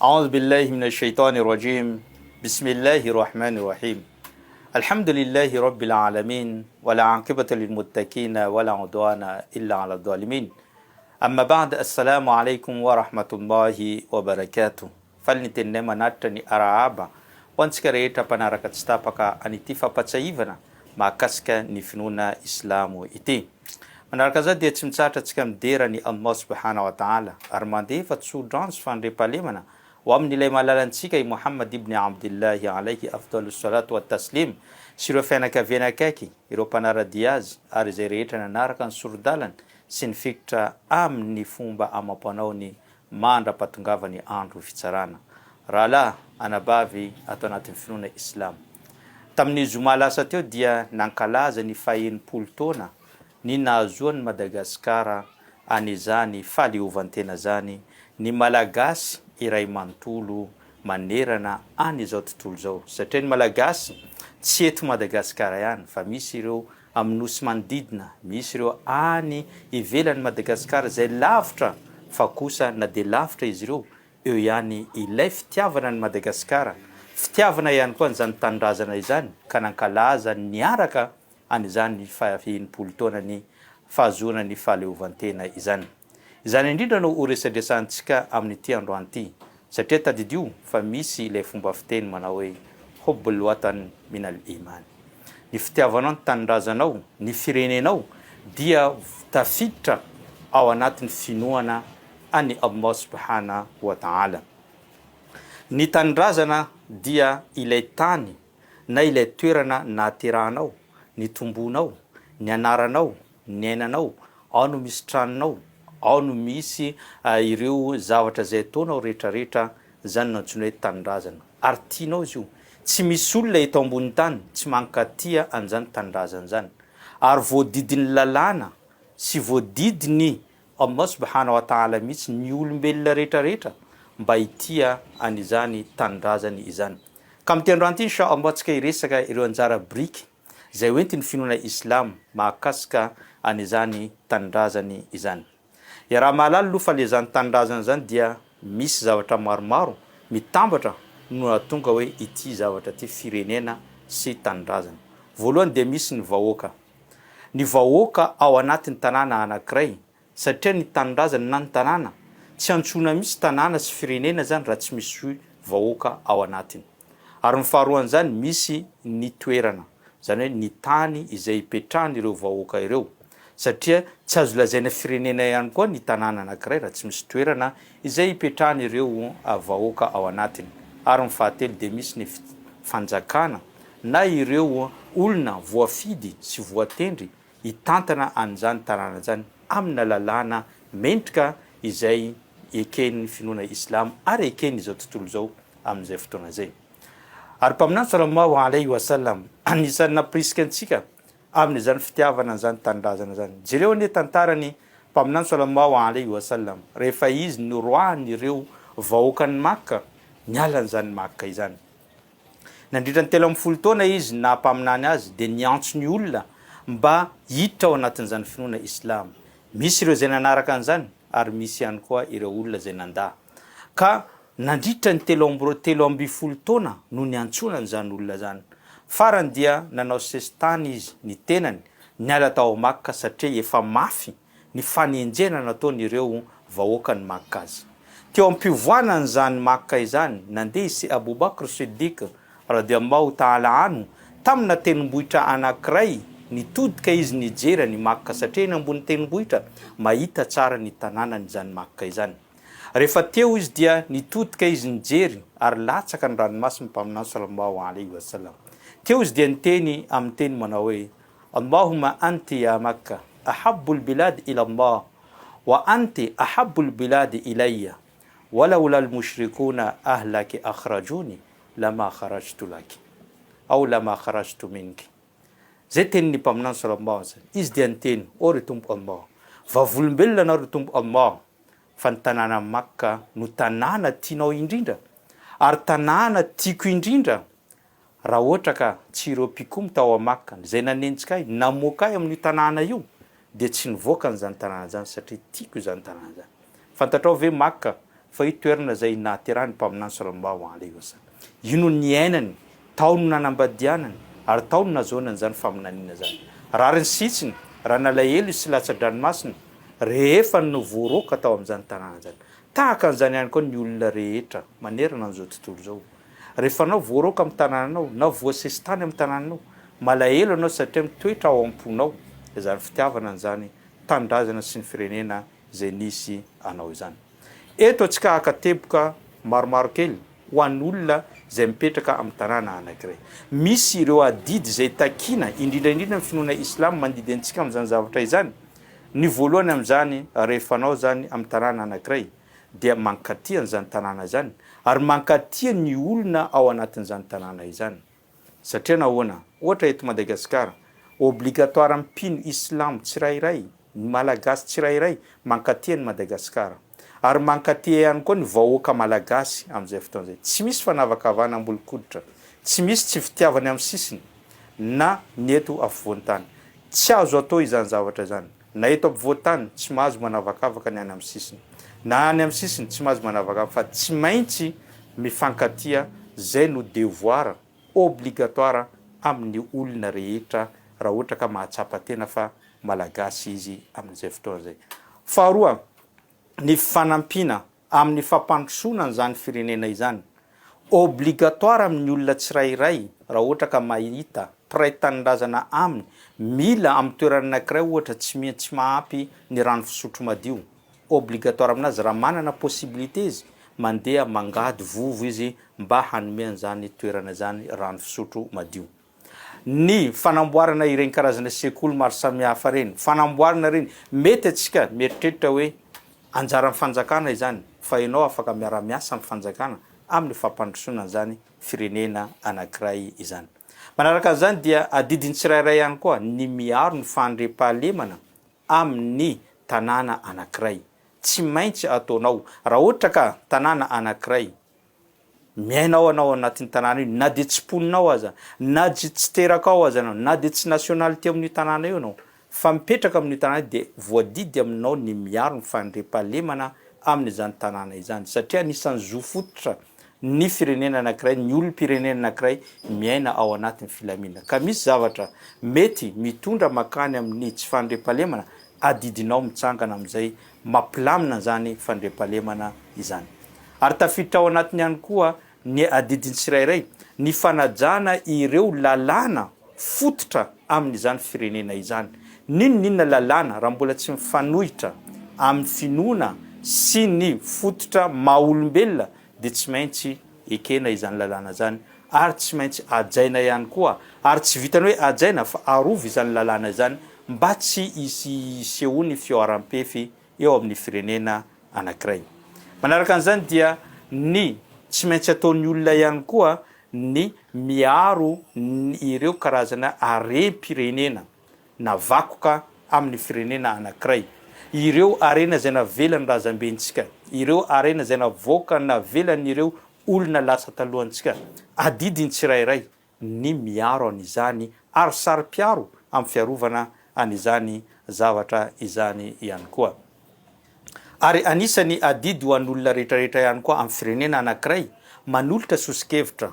أعوذ بالله من الشيطان الرجيم بسم الله الرحمن الرحيم الحمد لله رب العالمين ولا عاقبة للمتقين ولا عدوان إلا على الظالمين أما بعد السلام عليكم ورحمة الله وبركاته فلنتنما ناتني أرعابا وانسك ريتا panaraka tsy tapaka an'ity fampatsahivana mahakasika ny finoana islamo ity. Manaraka zao dia tsy mitsahatra antsika midera ny Allah subhanahu wa ta'ala ary mandefa tsodrano sy fandre-pahalemana ho amin'ilay malalantsika i Muhammad ibn Abdillahi alayhi afdalus salatu wa taslim sy ireo fianakaviana akaiky, ireo mpanaradia azy ary izay rehetra nanaraka ny sorodalany sy ny fikitra amin'ny fomba amam-panao ny mandra-patongava ny andro fitsarana. Rahala anabavy atao anatin'ny finoana islam. Tamin'ny zoma lasa teo dia nankalaza ny faha-enimpolo taona ny nahazoan'ny Madagasikara an'izany fahaleovantena zany ny malagasy iray manontolo manerana an'izao tontolo zao. Satria ny malagasy tsy eto Madagasikara ihany fa misy ireo amin'ny nosy manodidina, misy ireo any ivelan'ny Madagasikara izay lavitra fa kosa na dia lavitra izy ireo eo ihany ilay fitiavana ny Madagasikara, fitiavana ihany koa an'izany tanindrazana izany ka nankalaza niaraka an'izany faha-enimpolo taona ny fahazoana ny fahaleovantena izany. Izany indrindra no horesadresantsika amin'ity androany ity satria tadidio fa misy ilay fomba fiteny manao hoe hubbul watan min al-iman. Ny fitiavanao, ny tanindrazanao, ny firenenao dia tafiditra ao anatin'ny finoana any Allah subhanahu wa ta'ala. Ny tanindrazana dia ilay tany na ilay toerana naterahanao, ny tombonao, ny anaranao, ny ainanao, ao no misy tranonao, ao no misy ireo zavatra zay ataonao rehetrarehetra, zany nantsona hoe tanindrazana. Ary tianao izy io, tsy misy olona eto ambony tany tsy mankatia an'izany tanindrazana zany. Ary voadidiny lalàna sy voadidiny Allah subhanahu wa ta'ala mihitsy ny olombelona rehetrarehetra mba hitia an'izany tanindrazany izany. Ka amin'ity androany ity inshallah antsika hiresaka ireo anjara briky zay hoentin'ny finoana islam mahakasika an'izany tanindrazany izany. Ya raha mahalala aloha fa le zany tanindrazana zany dia misy zavatra maromaro mitambatra no tonga hoe ity zavatra ty firenena sy tanindrazana. Voalohany dia misy ny vahoaka. Ny vahoaka ao anatin'ny tanàna anankiray satria ny tanindrazana na ny tanàna tsy antsona misy tanàna sy firenena zany raha tsy misy vahoaka ao anatiny. Ary ny faharoan'izany misy ny toerana, zany hoe ny tany izay ipetrahany ireo vahoaka ireo satria tsy azo lazaina firenena ihany koa ny tanàna anankiray raha tsy misy toerana izay ipetrahany ireo vahoaka ao anatiny. Ary ny fahatelo dia misy ny fanjakana na ireo olona voafidy sy voatendry hitantana an'izany tanàna zany amina lalàna mendrika izay eken'ny finoana islam ary ekeny izao tontolo zao amin'izay fotoana zay. Ary mpaminany sallallahu alayhi wa sallam anisan'ny napirisika antsika amin'izany fitiavana an'izany tanindrazana zany. Jereo anie tantarany mpaminany sallallahu alayhi wa sallam rehefa izy noroahany ireo vahoakan'ny Makka niala an'izany Makka izany. Nandritra ny 13 taona izy na mpaminany azy dia niantso ny olona mba hiditra ao anatin'izany finoana islam. Misy ireo zay nanaraka an'izany ary misy ihany koa ireo olona zay nandà. Ka nandritra ny 13 taona no niantsona an'izany olona zany. Farany dia nanao sesitany izy ny tenany niala tao Makka satria efa mafy ny fanenjena nataony ireo vahoakan'ny Makka azy. Teo am-pivoanany zany Makka izany nandeha isy Abu Bakr Siddiq radiyallahu ta'ala anhu tamina tendrombohitra anankiray nitodika izy nijery ny Makka satria eny ambony tendrombohitra mahita tsara ny tanànany zany Makka izany. Rehefa teo izy dia nitodika izy nijery ary latsaka ny ranomasina mpaminany sallallahu alayhi wa sallam. Teo izy dia niteny amin'ny teny manao hoe Allahumma anti ya Makka ahabbul bilad ila Allah wa anti ahabbul bilad ilayya walaula al-mushrikuna ahlaki akhrajuni lama kharajtu laki au lama kharajtu minki. Zay tenin'ny mpaminany sallallahu alayhi wa sallam. Izy dia niteny o ry tompo Allah, vavolombelona anao ry tompo Allah fa ny tanàna Makka no tanàna tianao indrindra ary tanàna tiako indrindra. Raha ohatra ka tsy ireo mpikomy tao Makka zay nanenjika ahy namoaka ahy amin'ny tanàna io dia tsy nivoaka an'izany tanàna zany satria tiako izany tanàna zany. Fantatrao ve Makka fa io toerana zay naterahany mpaminany sallallahu alaihi wasallam. Ino ny ainany, tao no nanambadianany ary tao no nazaonany zany faminaniana zany. Raha ny sitsiny, raha nalahelo sy latsa-dranomasina rehefa no voaroka tao amin'izany tanàna zany. Tahaka an'izany ihany koa ny olona rehetra manerana an'izao tontolo zao. Rehefa anao voaroka amin'ny tanànanao na voasesy tany amin'ny tanànanao, malahelo anao satria mitoetra ao am-ponao, izany fitiavana an'izany tanindrazana sy ny firenena zay nisy anao izany. Eto antsika akateboka maromaro kely ho an'olona zay mipetraka amin'ny tanàna anankiray. Misy ireo adidy zay takina indrindraindrindra amin'ny finoana islam mandidy antsika amin'izany zavatra izany. Ny voalohany amin'izany rehefa anao zany amin'ny tanàna anankiray dia mankatia an'izany tanàna izany ary mankatia ny olona ao anatin'izany tanàna izany. Satria nahoana? Ohatra eto Madagasikara, obligatoire mpino islam tsirairay, ny malagasy tsirairay mankatia ny Madagasikara. Ary mankatia ihany koa ny vahoaka malagasy amin'izay fotoana izay. Tsy misy fanavakavahana ambolo-koditra, tsy misy tsy fitiavany amin'ny sisiny na ny eto afovoan-tany. Tsy azo atao izany zavatra izany. Na eto ampovoan-tany tsy mahazo manavakavaka ny any amin'ny sisiny, na any amin'ny sisiny tsy mahazo manavakavaka, fa tsy maintsy mifankatia. Zay no devoir obligatoire amin'ny olona rehetra raha ohatra ka mahatsapa tena fa malagasy izy amin'izay fotoana izay. Faharoa, ny fanampiana amin'ny fampandrosoana an'izany firenena izany. Obligatoire amin'ny olona tsirairay raha ohatra ka mahita mpiray tanindrazana aminy mila amin'ny toerana anankiray ohatra tsy mahampy ny rano fisotro madio. Obligatoire aminazy raha manana possibilité izy mandeha mangady vovo izy mba hanome an'izany toerana zany rano fisotro madio. Ny fanamboarana ireny karazana sekoly maro samihafa reny, fanamboarana reny mety atsika mieritreritra hoe anjaran'ny fanjakana izany, fa ianao afaka miara-miasa amin'ny fanjakana amin'ny fampandrosoana zany firenena anankiray izany. Manaraka an'izany dia adidiny tsirairay ihany koa ny miaro ny fandriam-pahalemana amin'ny tanàna anankiray. Tsy maintsy ataonao raha ohatra ka tanàna anankiray miainao anao anatin'ny tanàna io, na dia tsy poninao aza, na dia tsy teraka ao aza anao, na dia tsy nationalité amin'io tanàna io anao, fa mipetraka amin'io tanàna dia voadidy aminao ny miaro ny fandriam-pahalemana amin'izany tanàna izany. Satria anisan'ny zo fototra ny firenena anankiray, ny olom-pirenena anankiray miaina ao anatin'ny filaminana. Ka misy zavatra mety mitondra makany amin'ny tsy fandriam-pahalemana, adidinao mitsangana amin'izay mampilamina zany fandriam-pahalemana izany. Ary tafiditra ao anatiny ihany koa ny adidiny tsirairay ny fanajana ireo lalàna fototra amin'izany firenena izany. Ninona lalàna raha mbola tsy mifanohitra amin'ny finoana sy ny fototra maha-olombelona dia tsy maintsy ekena izany lalàna zany ary tsy maintsy ajaina ihany koa, ary tsy vitany hoe ajaina fa arovy izany lalàna izany mba tsy iseho ny fioaram-pefy eo amin'ny firenena anankiray. Manaraka an'izany dia ny tsy maintsy ataon'ny olona ihany koa ny miaro ireo karazana harem-pirenena na vakoka amin'ny firenena anankiray. Ireo arena zay navelany razambentsika, ireo arena zay navoaka navelan'ireo olona lasa talohantsika. Adidiny tsirairay ny miaro an'izany ary sary-piaro amin'ny fiarovana an'izany zavatra izany ihany koa. Ary anisany adidy ho an'olona rehetrarehetra ihany koa amin'ny firenena anankiray manolotra sosikevitra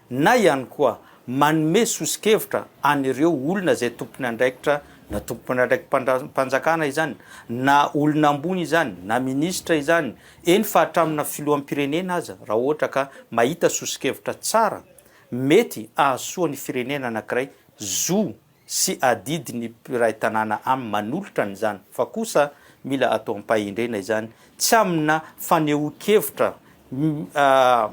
na ihany koa manome sosikevitra an'ireo olona zay tompony andraikitra, na tompony andraikim-panjakana izany, na olona ambony izany, na ministra izany, eny fa hatramina filoham-pirenena aza raha ohatra ka mahita sosikevitra tsara mety ahasoa ny firenena anankiray zo sy adidy ny mpiray tanàna amin'ny manolotra n'izany. Fa kosa mila atao ampahindrena izany, tsy amina fanehoan-kevitra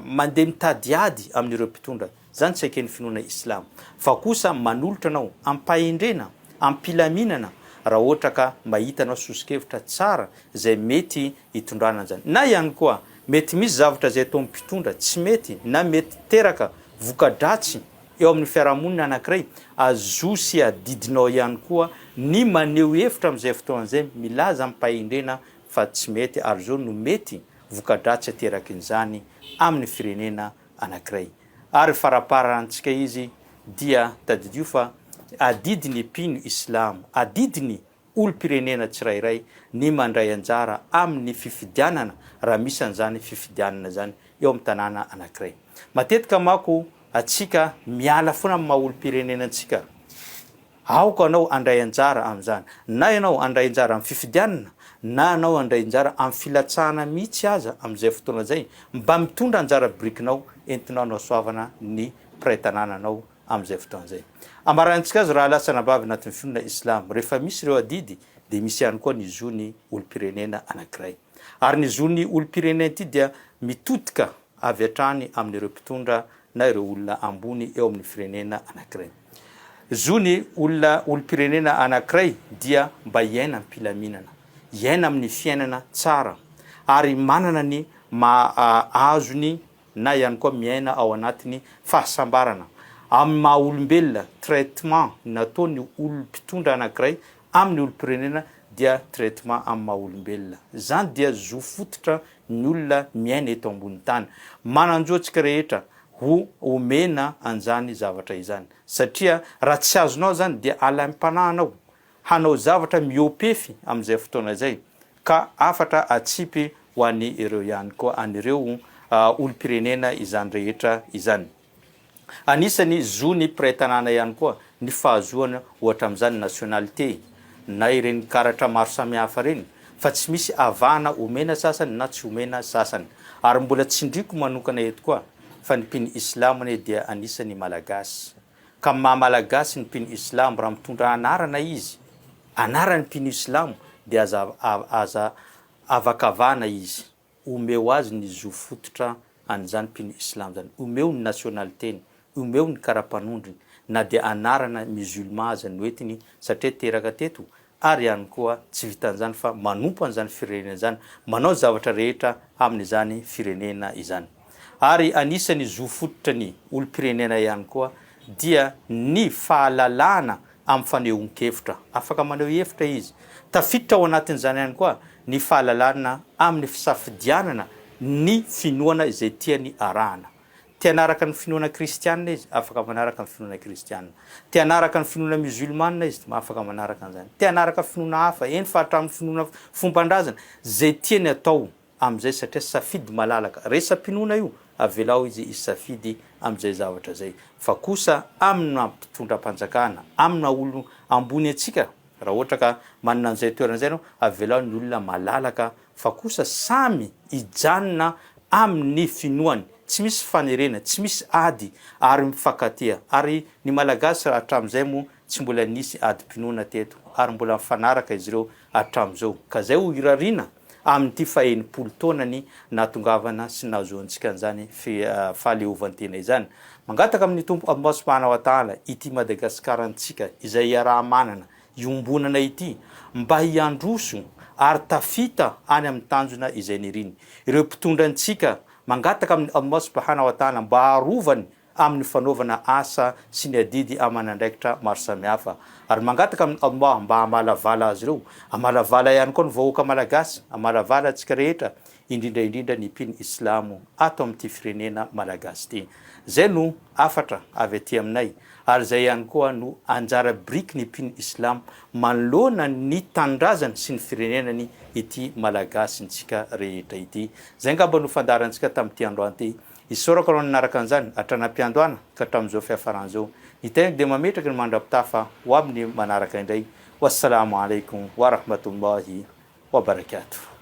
mandeha mitadiady amin'ireo mpitondra, zany tsy aiken'ny finoana islam, fa kosa manolotra anao ampahindrena, ampilaminana raha ohatra ka mahita anao sosikevitra tsara zay mety hitondrana an'izany. Na ihany koa mety misy zavatra zay atao mpitondra tsy mety na mety teraka voka-dratsy eo amin'ny fiarahamonina anankiray, azo sy adidinao ihany koa ny maneho hevitra amin'izay fotoan'izay milaza ampahindrena fa tsy mety ary zao no mety voka-dratsy aterakin'izany amin'ny firenena anankiray. Ary faraparantsika izy dia tadidio fa adidiny mpino islam, adidiny olo-pirenena tsirairay ny mandray anjara amin'ny fifidianana raha misy an'izany fifidianana zany eo amin'ny tanàna anankiray. Matetika mako atsika miala foana amin'ny maha olo-pirenena antsika. Aoko anao andray anjara amin'izany, na ianao andray anjara amin'ny fifidianana, na anao andray anjara amin'ny filatsahana mihitsy aza amin'izay fotoana zay, mba mitondra anjara birikinao entinao nasoavana ny mpiray tanànanao amin'izay fotoana zay. Amarantsika azy raha lasa nabavy anatin'ny finoana islam, rehefa misy ireo adidy dia misy ihany koa ny zony olo-pirenena anankiray. Ary ny zony olo-pirenena ity dia mitodika avy hatrany amin'ireo mpitondra na ireo olona ambony eo amin'ny firenena anankiray. Zony olona olo-pirenena anankiray dia mba iaina am-pilaminana, iaina amin'ny fiainana tsara ary manana ny azony na ihany koa miaina ao anatiny fahasambarana amin'ny maha olombelona. Traitement nataony olo-mpitondra anankiray amin'ny olo-pirenena dia traitement amin'ny maha olombelona. Zany dia zo fototra ny olona miaina eto ambony tany. Mananjoantsika rehetra ho omena an'izany zavatra izany, satria raha tsy azonao zany dia alaim-panahinao hanao zavatra miopefy amin'izay fotoana zay, ka afatra atsipy ho an'ny ireo ihany koa an'ireo olo-pirenena izany rehetra izany. Anisany zony mpiray tanàna ihany koa ny fahazoana ohatra amin'izany nationalité na ireny karatra maro samihafa reny, fa tsy misy avahana omena sasany na tsy omena sasany. Ary mbola tsindriko manokana eto koa fa ny mpino islamo ane dia anisany malagasy, ka maha malagasy ny mpino islamo raha mitondra anarana izy, anarany mpino islamo dia aza avakavana izy, omeo azy ny zo fototra an'izany mpino islamo zany, omeo ny nationalitény, omeo ny karapanondriny, na dia anarana musulman aza ny hoetiny satria teraka teto. Ary ihany koa tsy vitan'izany fa manompo an'izany firenena zany, manao zavatra rehetra amin'izany firenena izany. Ary anisany zo fototra ny olo-pirenena ihany koa dia ny fahalalana amin'ny fanehoan-kevitra, afaka maneho hevitra izy. Tafiditra ao anatin'izany ihany koa ny fahalalana amin'ny fisafidianana ny finoana izay tiany arahana. Tianaraka ny finoana kristianina izy, afaka manaraka ny finoana kristianina. Tianaraka ny finoana musulmana izy, afaka manaraka an'izany. Tianaraka finoana hafa, eny fa hatramin'ny finoana fomban-drazana, zay tiany atao amin'izay satria safidy malalaka. Resa-pinoana io, avelao izy isafidy amin'izay zavatra zay. Fa kosa amina mpitondram-panjakana, amina olo ambony atsika, raha ohatra ka manana an'izay toerana zay anao, avelao ny olona malalaka, fa kosa samy ijanona amin'ny finoany. Tsy misy fanerena, tsy misy ady ary mifankatia. Ary ny malagasy hatramin'izay moa tsy mbola nisy adi-pinoana teto, ary mbola mifanaraka izy ireo hatramin'izao. Ka zay ho irarina amin'ity faha-enimpolo taonany natongavana sy nahazoantsika an'izany fahaleovantena izany. Mangataka amin'ny tompo Allah subhanahu wa ta'ala ity Madagasikara antsika izay iaraha-manana iombonana ity, mba hiandroso ary tafita any amin'ny tanjona izay niriny. Ireo mpitondra antsika mangataka amin'ny Allah subhanahu wa ta'ala mba harovany amin'ny fanaovana asa sy ny adidy amanandraikitra maro samihafa. Ary mangataka amin'ny Allah mba hamalavala azy ireo, hamalavala ihany koa ny vahoaka malagasy, hamalavala antsika rehetra, indrindra ny mpino islamo ato amin'ity firenena malagasy ity. Zay no afatra avy aty aminay, ary zay ihany koa no anjara biriky ny mpino islamo manoloana ny tandrazany sy ny firenenany ity malagasy ntsika rehetra ity. Zay ngamba no fandarantsika tamin'ity androany ity. Isorako anao nanaraka an'izany hatranam-piandohana ka hatramin'izao fiafaran'izao. Ny tegna dia mametraka ny mandrapitafa ho amin'ny manaraka indray. Wassalamu alaikum wa rahmatullahi wa barakatuh.